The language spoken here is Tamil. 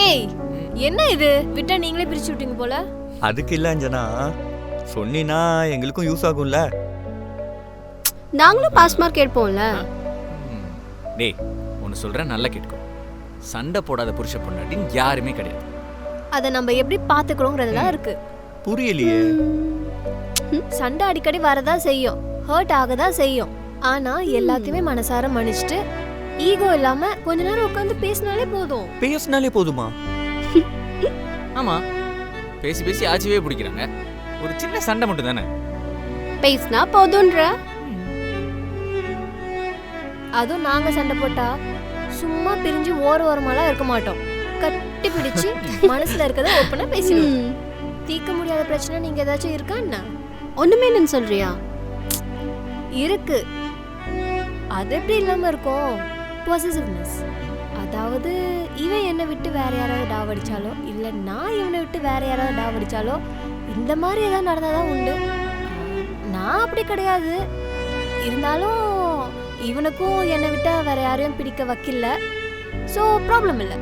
ஏய் என்ன இது விட்டா நீங்களே பிரிச்சு விட்டீங்க போல. அதுக்கு இல்ல அஞ்சனா, சொன்னீனா எங்களுக்கும் யூஸ் ஆகும்ல. நாங்களும் பாஸ் மார்க் எடுப்போம்ல. டேய் ஒன்னு சொல்றேன் நல்லா கேட்கோ. சண்டை போடாத புருஷ பொண்டாட்டின்னு யாருமே கிடையாது. அதை நம்ம எப்படி பாத்துக்கிறோங்கிறதுலாம் இருக்கு. புரியலையே. சண்டை அடிக்கடி வரதா செய்யும், ஹர்ட் ஆகதா செய்யும். ஆனா எல்லாத்தையுமே மனசார மன்னிச்சுட்டு ஈகோ இல்லாம கொஞ்ச நேரம் உட்காந்து பேசினாலே போதும். பேசினாலே போதுமா? ஆமா, பேசி பேசி ஆச்சுவே பிடிக்கிறாங்க. ஒரு சின்ன சண்டை மட்டும் தானே. பேசினா போதும்ன்ற. அதுவும் நாங்க சண்டை போட்டா சும்மா பிரிஞ்சு ஓரமாலாம் இருக்க மாட்டோம். கட்டி பிடிச்சு மனசுல இருக்கத ஓப்பனா பேசிடுவோம். தீர்க்க முடியாத பிரச்சனை நீங்க ஏதாச்சும் இருக்கா என்ன? ஒண்ணுமே இல்லைன்னு சொல்றியா? இருக்கு. அது எப்படி இல்லாம இருக்கும்? பொசசிவ்னஸ். அதாவது இவன் என்னை விட்டு வேற யாராவது டாவடிச்சாலோ இல்ல நான் இவனை விட்டு வேற யாராவது டாவடிச்சாலோ இந்த மாதிரி ஏதாவது நடந்தாதான் உண்டு. நான் அப்படி கிடையாது. இருந்தாலும் இவனுக்கும் என்னை விட்டா வேற யாரையும் பிடிக்க வைக்கல. ஸோ ப்ராப்ளம் இல்லை.